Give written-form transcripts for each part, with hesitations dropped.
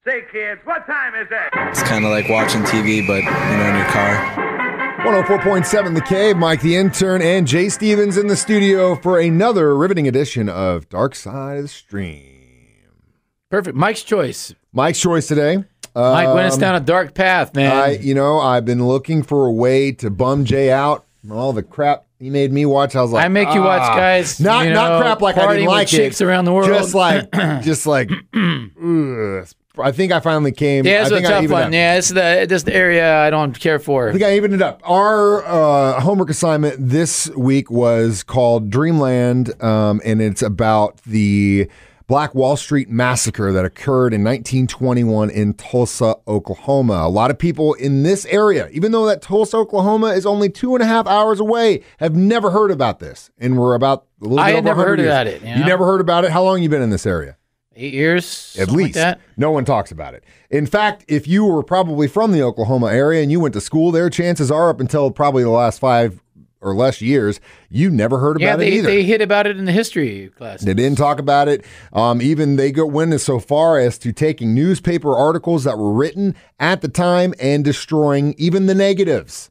Say, kids, what time is it? It's kind of like watching TV, but, in your car. 104.7 The Cave, Mike the Intern, and Jay Stevens in the studio for another riveting edition of Dark Side of the Stream. Perfect. Mike's choice. Mike's choice today. Mike went us down a dark path, man. I've been looking for a way to bum Jay out from all the crap he made me watch. I was like, I make you watch, guys. Not crap like I didn't like chicks around the world. Just like, ugh. I think I finally came. Yeah, it's a a tough one. Yeah, it's the area I don't care for. I think I evened it up. Our homework assignment this week was called Dreamland, and it's about the Black Wall Street massacre that occurred in 1921 in Tulsa, Oklahoma. A lot of people in this area, even though that Tulsa, Oklahoma is only 2.5 hours away, have never heard about this. And we're about a little bit over 100 years. I had never heard about it. You never heard about it? How long have you been in this area? 8 years, at least. Like that. No one talks about it. In fact, if you were probably from the Oklahoma area and you went to school there, chances are up until probably the last 5 or less years, you never heard about it either. They hit about it in the history class. They didn't talk about it. Even they went so far as to taking newspaper articles that were written at the time and destroying even the negatives.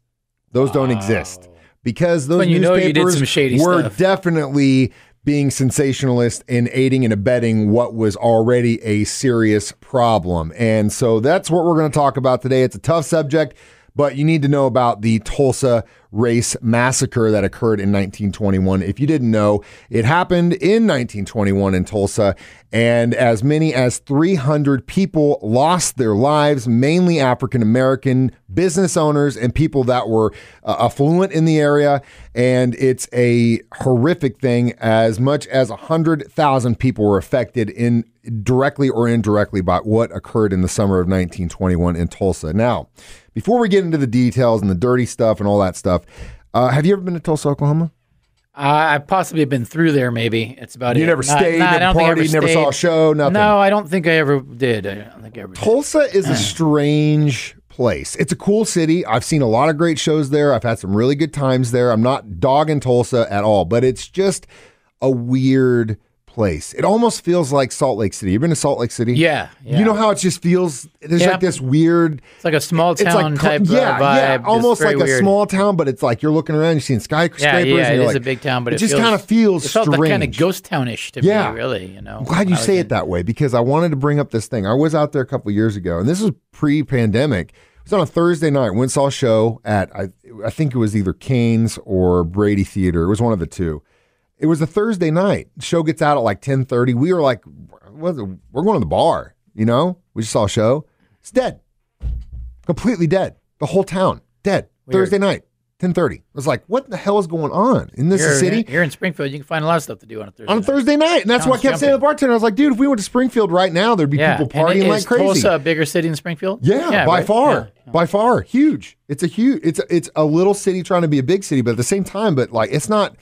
Those don't exist because those newspapers were definitely being sensationalist and aiding and abetting what was already a serious problem. And so that's what we're going to talk about today. It's a tough subject, but you need to know about the Tulsa Race Massacre that occurred in 1921. If you didn't know, it happened in 1921 in Tulsa, and as many as 300 people lost their lives, mainly African-American business owners and people that were affluent in the area. And it's a horrific thing. As much as 100,000 people were affected directly or indirectly by what occurred in the summer of 1921 in Tulsa. Now, before we get into the details and the dirty stuff and all that stuff, have you ever been to Tulsa, Oklahoma? I possibly have been through there, maybe. It's about it. You never stayed, never partied, never saw a show, nothing? No, I don't think I ever did. I don't think I ever did. Tulsa is a strange place. It's a cool city. I've seen a lot of great shows there. I've had some really good times there. I'm not dogging Tulsa at all, but it's just a weird place. It almost feels like Salt Lake City. You've been to Salt Lake City? Yeah. You know how it just feels? There's like this weird. It's like a small town type vibe. Yeah, almost like weird. A small town, but it's like you're looking around, you're seeing skyscrapers. Yeah, and it is like, a big town, but it just kind of feels strange. It felt kind of ghost townish to me, really. I'm glad you say it that way because I wanted to bring up this thing. I was out there a couple of years ago, and this was pre-pandemic. It was on a Thursday night. Went and saw a show at I think it was either Cain's or Brady Theater. It was one of the two. It was a Thursday night. The show gets out at like 10:30. We were like, we're going to the bar, We just saw a show. It's dead. Completely dead. The whole town, dead. Weird. Thursday night, 10:30. I was like, what the hell is going on in this city? Here in Springfield, you can find a lot of stuff to do on a Thursday night. Thursday night. And that's what I kept saying to the bartender. I was like, dude, if we went to Springfield right now, there'd be people partying like crazy. Is Tulsa a bigger city than Springfield? Yeah, by far. Yeah. By far. Huge. It's a little city trying to be a big city, but at the same time, but it's not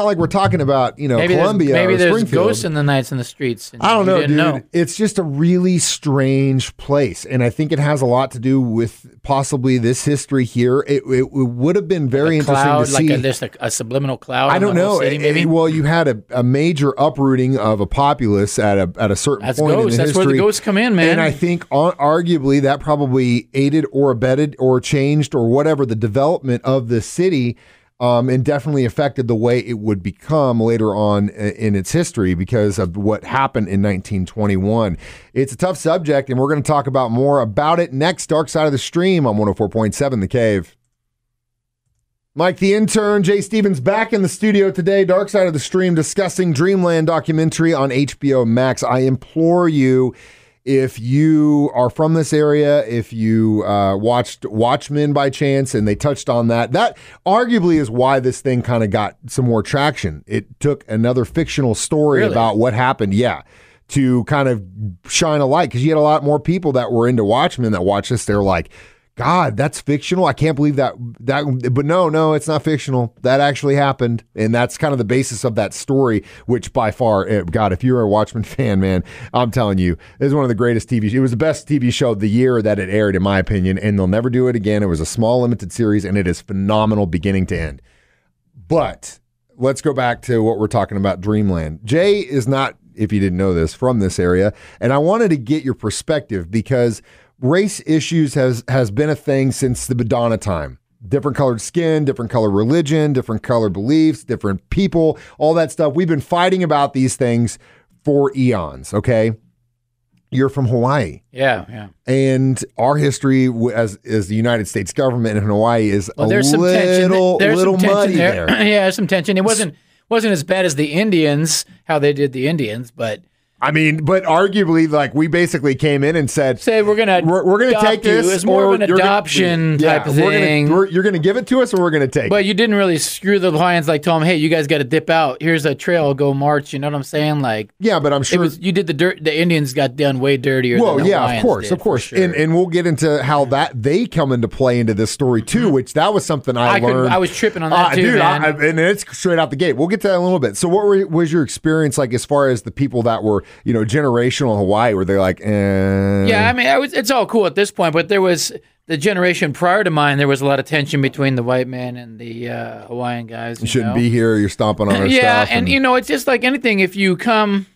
like we're talking about, Columbia maybe or there's Springfield. Ghosts in the nights in the streets. I don't know, dude. It's just a really strange place. And I think it has a lot to do with possibly this history here. It would have been very interesting to see. Like a subliminal cloud. I don't know. City, maybe? Well, you had a major uprooting of a populace at a certain point in the history. That's where the ghosts come in, man. And I think arguably that probably aided or abetted or changed or whatever the development of the city. And definitely affected the way it would become later on in its history because of what happened in 1921. It's a tough subject, and we're going to talk about more about it next. Dark Side of the Stream on 104.7 The Cave. Mike the Intern, Jay Stevens back in the studio today. Dark Side of the Stream discussing Dreamland documentary on HBO Max. I implore you, if you are from this area, if you watched Watchmen by chance and they touched on that arguably is why this thing kind of got some more traction. It took another fictional story about what happened, to kind of shine a light because you had a lot more people that were into Watchmen that watched this. They're like, God, that's fictional. I can't believe that. But no, it's not fictional. That actually happened. And that's kind of the basis of that story, which by far, God, if you're a Watchmen fan, man, I'm telling you, it was one of the greatest TV shows. It was the best TV show of the year that it aired, in my opinion, and they'll never do it again. It was a small, limited series, and it is phenomenal beginning to end. But let's go back to what we're talking about, Dreamland. Jay is not if you didn't know this, from this area. And I wanted to get your perspective because race issues has been a thing since the Madonna time. Different colored skin, different color religion, different color beliefs, different people, all that stuff. We've been fighting about these things for eons, okay? You're from Hawaii. Yeah. And our history as the United States government in Hawaii is there's some tension. There's little some tension muddy there. Yeah, there's some tension. It wasn't as bad as the Indians, how they did the Indians, but I mean, but arguably, like, we basically came in and said, we're gonna take this. It's more of an adoption type of thing. You're gonna give it to us, or we're gonna take it. But you didn't really screw the Hawaiians, like tell them, hey, you guys got to dip out. Here's a trail, go march. You know what I'm saying? Like, yeah, but I'm sure you did the dirt. The Indians got done way dirtier. Well, than the yeah, Hawaiians of course. Sure. And we'll get into how that they come into play into this story too, which that was something I learned. I was tripping on that too, dude, man. and it's straight out the gate. We'll get to that in a little bit. So, what was your experience like as far as the people that were, generational Hawaii, where they're like, Yeah, I mean, it's all cool at this point, but there was the generation prior to mine. There was a lot of tension between the white man and the Hawaiian guys. You shouldn't be here. You're stomping on our stuff. Yeah, and it's just like anything. If you come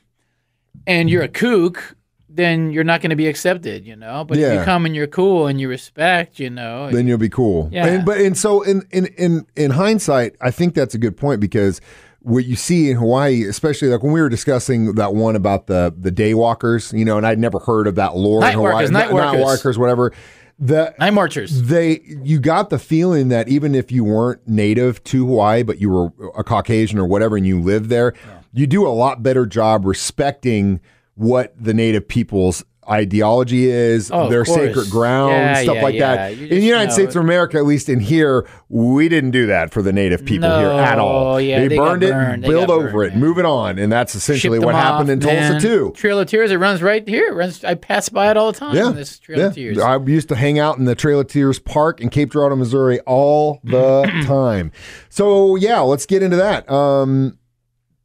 and you're a kook, then you're not going to be accepted, But if you come and you're cool and you respect, then you'll be cool. Yeah. And so in hindsight, I think that's a good point because what you see in Hawaii, especially like when we were discussing that one about the daywalkers, and I'd never heard of that lore in Hawaii. Night workers, whatever. Night marchers. You got the feeling that even if you weren't native to Hawaii, but you were a Caucasian or whatever, and you lived there, you do a lot better job respecting what the native people's ideology is, their sacred ground, stuff like that. In the United States of America, at least in here, we didn't do that for the native people here at all. Yeah, they burned it, build over it, move it on, and that's essentially what happened in Tulsa too. Trail of Tears, it runs right here. I pass by it all the time. Yeah, this Trail of Tears. I used to hang out in the Trail of Tears Park in Cape Girardeau, Missouri, all the time. So yeah, let's get into that.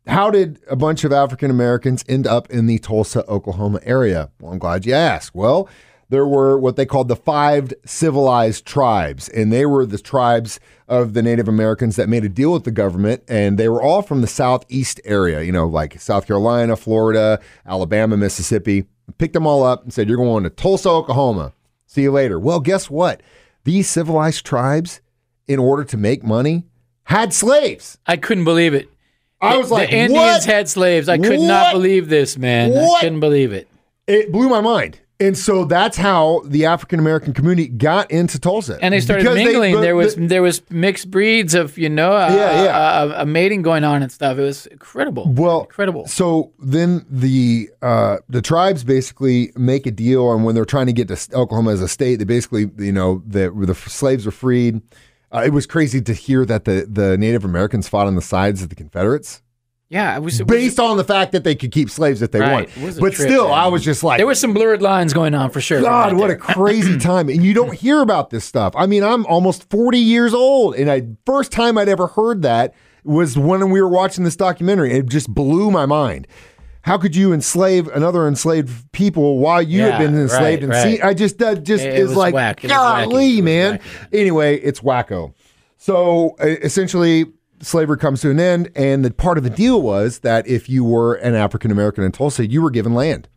How did a bunch of African Americans end up in the Tulsa, Oklahoma area? Well, I'm glad you asked. Well, there were what they called the 5 civilized tribes, and they were the tribes of the Native Americans that made a deal with the government, and they were all from the southeast area, like South Carolina, Florida, Alabama, Mississippi. Picked them all up and said, you're going to Tulsa, Oklahoma. See you later. Well, guess what? These civilized tribes, in order to make money, had slaves. I couldn't believe it. I was like, the Indians had slaves. I could not believe this, man. I couldn't believe it. It blew my mind. And so that's how the African American community got into Tulsa. And they started mingling. There was mixed breeds of, a mating going on and stuff. It was incredible. Well, incredible. So then the tribes basically make a deal, and when they're trying to get to Oklahoma as a state, they basically, the slaves were freed. It was crazy to hear that the Native Americans fought on the sides of the Confederates. Yeah, based on the fact that they could keep slaves if they want. But still, I was just like, there was some blurred lines going on for sure. God, what a crazy time! And you don't hear about this stuff. I mean, I'm almost 40 years old, and first time I'd ever heard that was when we were watching this documentary. It just blew my mind. How could you enslave another enslaved people while you had been enslaved? See, I just is like, golly, man. Anyway, it's wacko. So essentially, slavery comes to an end, and the part of the deal was that if you were an African American in Tulsa, you were given land.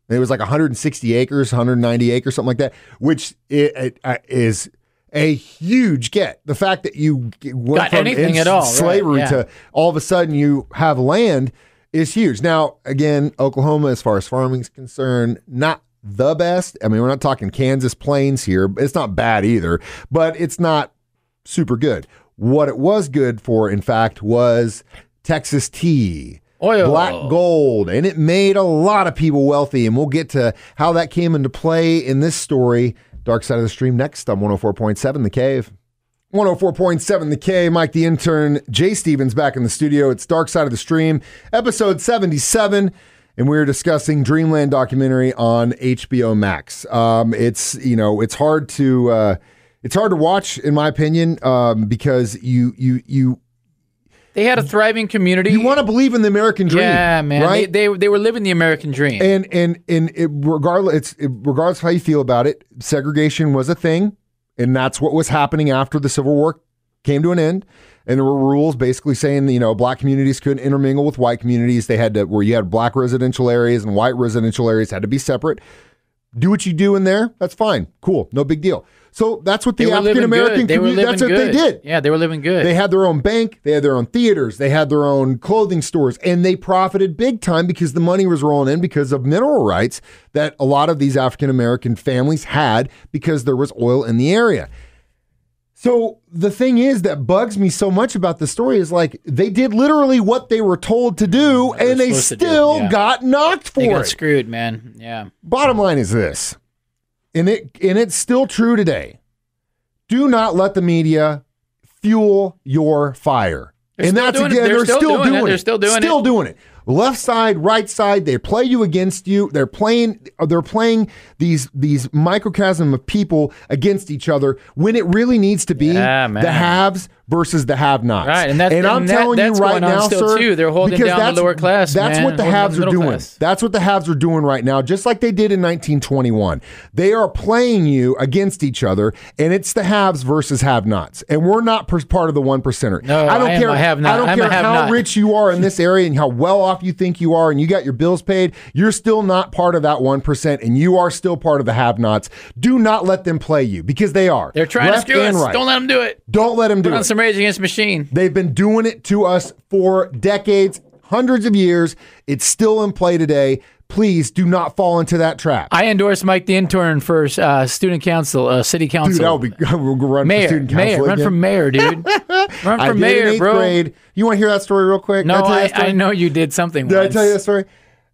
And it was like 160 acres, 190 acres, something like that, which is a huge get. The fact that you went from slavery to all of a sudden you have land is huge. Now, again, Oklahoma, as far as farming is concerned, not the best. I mean, we're not talking Kansas Plains here. It's not bad either, but it's not super good. What it was good for, in fact, was Texas tea, oil, black gold, and it made a lot of people wealthy. And we'll get to how that came into play in this story. Dark Side of the Stream next on 104.7 The Cave. 104.7 The K, Mike the Intern, Jay Stevens back in the studio. It's Dark Side of the Stream, episode 77, and we're discussing Dreamland documentary on HBO Max. It's hard to watch, in my opinion, because you they had a thriving community. You want to believe in the American dream, man. Right? They were living the American dream, regardless of how you feel about it, segregation was a thing. And that's what was happening after the Civil War came to an end. And there were rules basically saying, black communities couldn't intermingle with white communities. They had to, where you had black residential areas and white residential areas had to be separate. Do what you do in there. That's fine. Cool. No big deal. So that's what the African American community, that's what they did. Yeah, they were living good. They had their own bank. They had their own theaters. They had their own clothing stores. And they profited big time because the money was rolling in because of mineral rights that a lot of these African American families had because there was oil in the area. So the thing is that bugs me so much about the story is like they did literally what they were told to do, and they still got knocked for it. They got screwed, man. Yeah. Bottom line is this, and it's still true today. Do not let the media fuel your fire. They're still doing it. Left side, right side, they play you against you. They're playing these microcosm of people against each other when it really needs to be the haves versus the have-nots. Right, and I'm telling you right now, sir, too. They're holding down the lower class. That's what the haves are doing. That's what the haves are doing right now, just like they did in 1921. They are playing you against each other, and it's the haves versus have-nots. And we're not part of the 1%er. No, I don't care how rich you are in this area and how well off you think you are, and you got your bills paid. You're still not part of that 1%, and you are still part of the have-nots. Do not let them play you, because they are. They're trying to screw us. Right. Don't let them do it. Don't let them do it. Some Rage Against the Machine. They've been doing it to us for decades, hundreds of years. It's still in play today. Please do not fall into that trap. I endorse Mike the Intern for student council, city council. Dude, that would be we'll run mayor, for student council. Run for mayor, dude. Run for mayor, bro. Grade. You want to hear that story real quick? No, I know you did something. Did I tell you that story?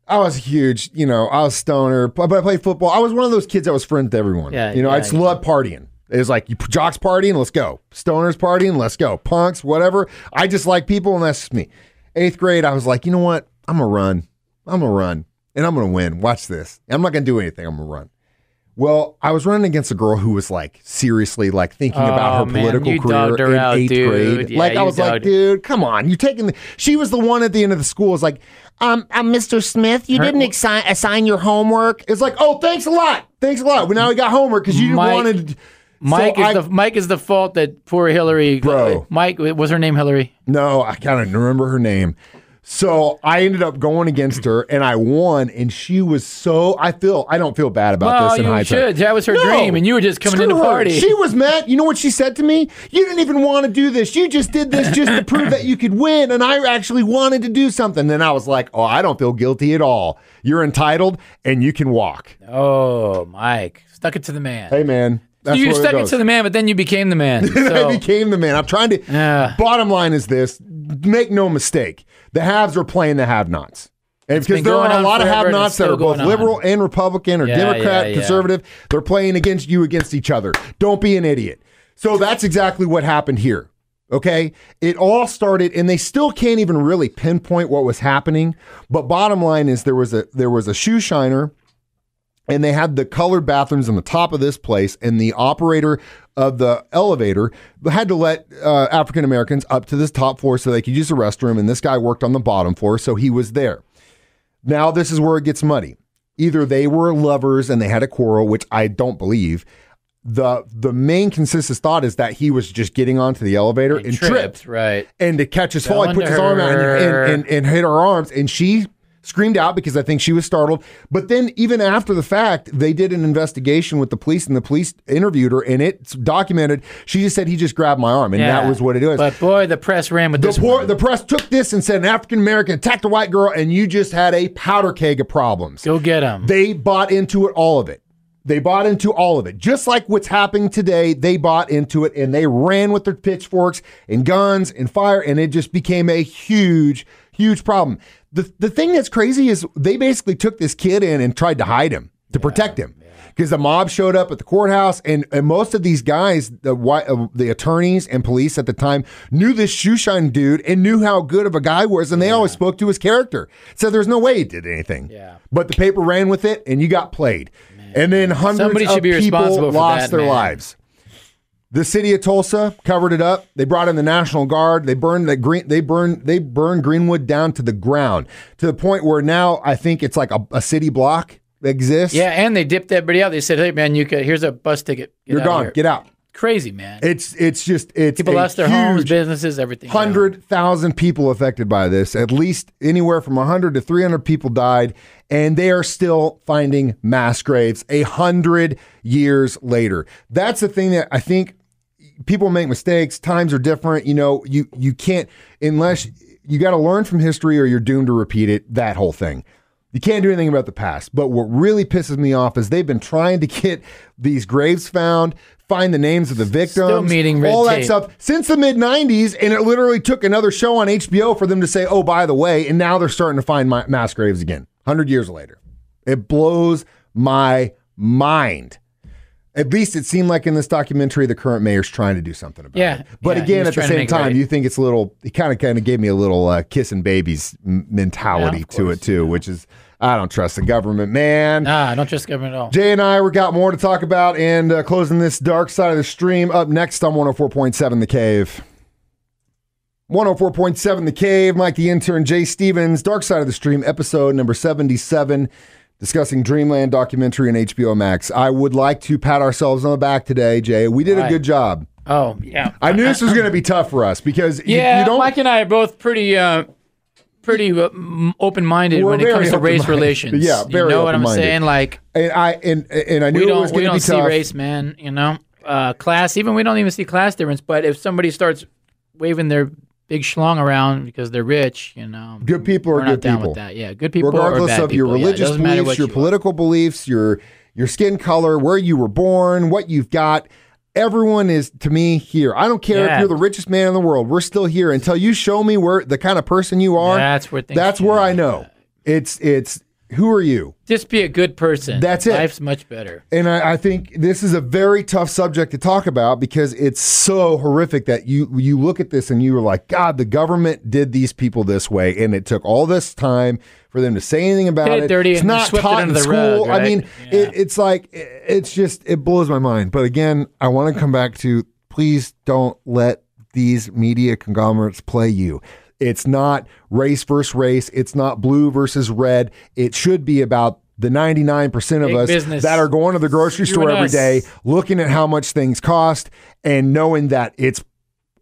I was huge. I was stoner, but I played football. I was one of those kids that was friends with everyone. I just loved partying. It was like, jocks partying, let's go. Stoners partying, let's go. Punks, whatever. I just like people, and that's just me. 8th grade, I was like, you know what? I'm going to run, and I'm going to win. Watch this. I'm not going to do anything. I'm going to run. Well, I was running against a girl who was like, seriously, like thinking about her political career in 8th grade. Yeah, like, I was like, dude, come on. You're taking she was the one at the end of the school. Was like, I'm Mr. Smith. You didn't assign your homework. It's like, oh, thanks a lot. Well, now we got homework because you wanted. Mike is the fault that poor Hillary. Bro. Mike, was her name Hillary? No, I kind of remember her name. So I ended up going against her, and I won. And she was I don't feel bad about this in hindsight. You should. That was her dream, and you were just coming in to party. She was mad. You know what she said to me? You didn't even want to do this. You just did this just to prove that you could win, and I actually wanted to do something. Then I was like, oh, I don't feel guilty at all. You're entitled, and you can walk. Oh, Mike. Stuck it to the man. Hey, man. So you stuck it to the man, but then you became the man. I became the man. I'm trying to. Bottom line is this: make no mistake, the haves are playing the have-nots, and because there are a lot of have-nots that are both liberal and Republican or Democrat, conservative. They're playing against each other. Don't be an idiot. So that's exactly what happened here. Okay, it all started, and they still can't even really pinpoint what was happening. But bottom line is there was a shoe shiner. And they had the colored bathrooms on the top of this place, and the operator of the elevator had to let African Americans up to this top floor so they could use the restroom, and this guy worked on the bottom floor, so he was there. Now, this is where it gets muddy. Either they were lovers and they had a quarrel, which I don't believe. The main consensus thought is that he was just getting onto the elevator and tripped. Right. And to catch his fall, he puts his arm out and hit her arms, and she screamed out because I think she was startled. But then even after the fact, they did an investigation with the police, and the police interviewed her, and it's documented. She just said, he just grabbed my arm, and that was what it was. But boy, the press ran with this. The press took this and said an African American attacked a white girl, and you just had a powder keg of problems. Go get them. They bought into it, all of it. They bought into all of it. Just like what's happening today, they bought into it, and they ran with their pitchforks and guns and fire, and it just became a huge, huge problem. The thing that's crazy is they basically took this kid in and tried to hide him, to protect him. Because the mob showed up at the courthouse, and most of these guys, the attorneys and police at the time, knew this shoeshine dude and knew how good of a guy he was, and they always spoke to his character. So there's no way he did anything. Yeah. But the paper ran with it, and you got played. Man. And then hundreds of people lost their lives. The city of Tulsa covered it up. They brought in the National Guard. They burned Greenwood down to the ground, to the point where now I think it's like a city block exists. Yeah, and they dipped everybody out. They said, "Hey, man, here's a bus ticket. You're gone. Get out." crazy, man. It's People lost their homes, businesses, everything. 100,000 people affected by this. At least anywhere from 100 to 300 people died, and they are still finding mass graves 100 years later. That's the thing that I think people make mistakes. Times are different. You know, you can't, unless you got to learn from history or you're doomed to repeat it, that whole thing. You can't do anything about the past. But what really pisses me off is they've been trying to get these graves found, find the names of the victims, still meeting red all that tape. stuff since the mid-90s, and it literally took another show on HBO for them to say, oh, by the way, and now they're starting to find mass graves again, 100 years later. It blows my mind. At least it seemed like in this documentary, the current mayor's trying to do something about it. But again, at the same time, you think it's a little, it kind of gave me a little kissing babies mentality to it too, which is, I don't trust the government, man. Nah, I don't trust the government at all. Jay and I, we got more to talk about, and closing this dark side of the stream up next on 104.7 The Cave. 104.7 The Cave, Mike the Intern, Jay Stevens, Dark Side of the Stream, episode number 77. Discussing Dreamland documentary on HBO Max. I would like to pat ourselves on the back today, Jay. We did a good job. Oh, yeah. I knew this was going to be tough for us because you don't. Mike and I are both pretty open-minded when it comes to race relations. Yeah, very you know what open-minded. I'm saying? Like, and I knew it was going to be tough. We don't see race, man. You know, class. Even we don't even see class difference. But if somebody starts waving their big schlong around because they're rich, you know. Good people are good people. With that. Yeah, good people regardless or bad of your people. religious beliefs, your political beliefs, your skin color, where you were born, what you've got. Everyone is, to me, here. I don't care if you're the richest man in the world. We're still here until you show me where the kind of person you are. That's where I know. It's who are you? Just be a good person. That's it. Life's much better. And I think this is a very tough subject to talk about because it's so horrific that you look at this and you were like, God, the government did these people this way, and it took all this time for them to say anything about it. It's not taught in school. Rug, right? I mean, it's like, it's just, it blows my mind. But again, I want to come back to, please don't let these media conglomerates play you. It's not race versus race. It's not blue versus red. It should be about the 99% of us business. That are going to the grocery store every day, looking at how much things cost and knowing that it's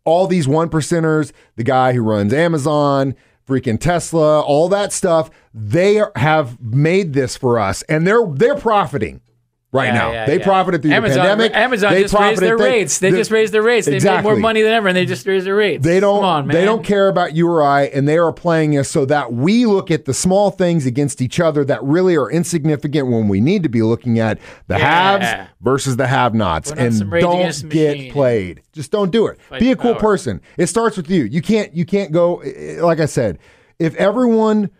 all these 1%ers, the guy who runs Amazon, freaking Tesla, all that stuff. They have made this for us, and they're profiting. Right now. They profited through the pandemic. Amazon just raised their rates. They just raised their rates. They made more money than ever, and they just raised their rates. They don't, Come on, man. They don't care about you or I, and they are playing us so that we look at the small things against each other that really are insignificant when we need to be looking at the haves versus the have-nots. And don't get played. Just don't do it. Be a cool person. It starts with you. You can't go, like I said, if everyone,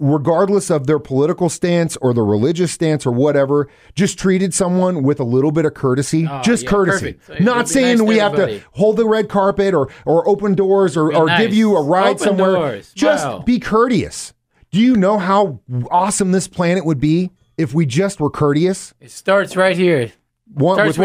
regardless of their political stance or their religious stance or whatever, just treated someone with a little bit of courtesy, courtesy. Perfect. Not saying we have to hold the red carpet or open doors or give you a ride open somewhere. Doors. Just be courteous. Do you know how awesome this planet would be if we just were courteous? It starts right here. That's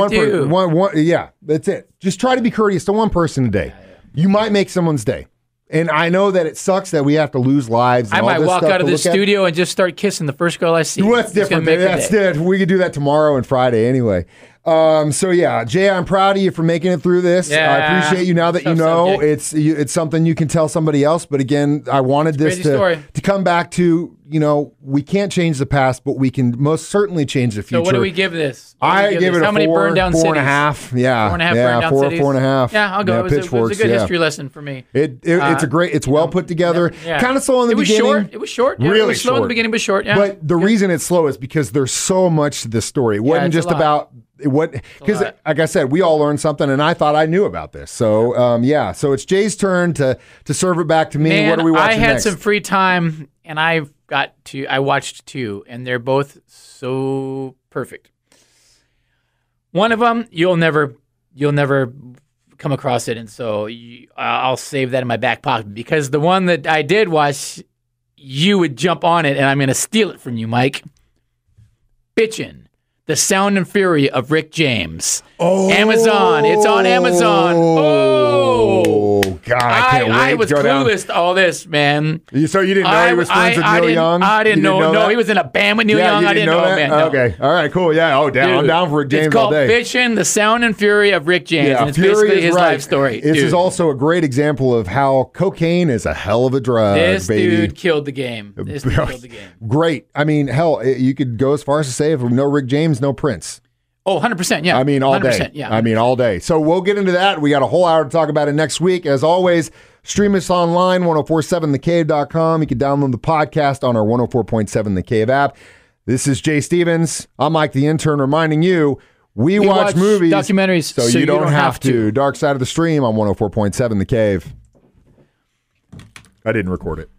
it. Just try to be courteous to one person a day. You might make someone's day. And I know that it sucks that we have to lose lives. And I might walk out of the studio and just start kissing the first girl I see. Well, that's different. That's different. We could do that tomorrow and Friday anyway. So yeah, Jay, I'm proud of you for making it through this. I appreciate you now that you know it's something you can tell somebody else. But again, I wanted this to come back to, you know, we can't change the past, but we can most certainly change the future. So what do we give this? I give it a How many burned down cities? 4.5. Yeah. 4.5 burned down cities? 4.5. Yeah, I'll go. It was a good history lesson for me. It's well put together. Kind of slow in the beginning. It was short. Really it was slow in the beginning, but short. Yeah. But the reason it's slow is because there's so much to this story. It wasn't just about because like I said, we all learned something, and I thought I knew about this. So so it's Jay's turn to serve it back to me. Man, what are we watching I had next? some free time, and I watched two, and they're both so perfect. One of them you'll never come across it, and so I'll save that in my back pocket, because the one that I did watch, you would jump on it, and I'm going to steal it from you, Mike. Bitchin'. The Sound and Fury of Rick James. Oh. Amazon. It's on Amazon. Oh. God, I can't wait I was to go down. clueless to all this, man. So you didn't know he was friends with Neil Young? I didn't know. No, that? he was in a band with Neil Yeah, Young. you I didn't know that? man. No. Okay, all right, cool. Yeah, I'm down for Rick James It's called all day. Fishing: The Sound and Fury of Rick James. Yeah, and it's Fury basically is his right. life story. This Dude, is also a great example of how cocaine is a hell of a drug, this baby. dude killed the game. This dude killed the game. Great. I mean, hell, you could go as far as to say if no Rick James, no Prince. Oh, 100%. Yeah. I mean, all 100%, day. Yeah. I mean, all day. So we'll get into that. We got a whole hour to talk about it next week. As always, stream us online, 1047thecave.com. You can download the podcast on our 104.7 The Cave app. This is Jay Stevens. I'm Mike the Intern reminding you, we watch movies, documentaries, so you don't have to. Dark Side of the Stream on 104.7 The Cave. I didn't record it.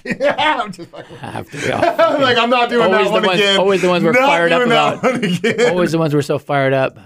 I'm just fucking. Have to go. I'm like, I'm not doing Always that one the ones, again. Always the ones we're Not fired up doing that about. one again. Always the ones we're so fired up.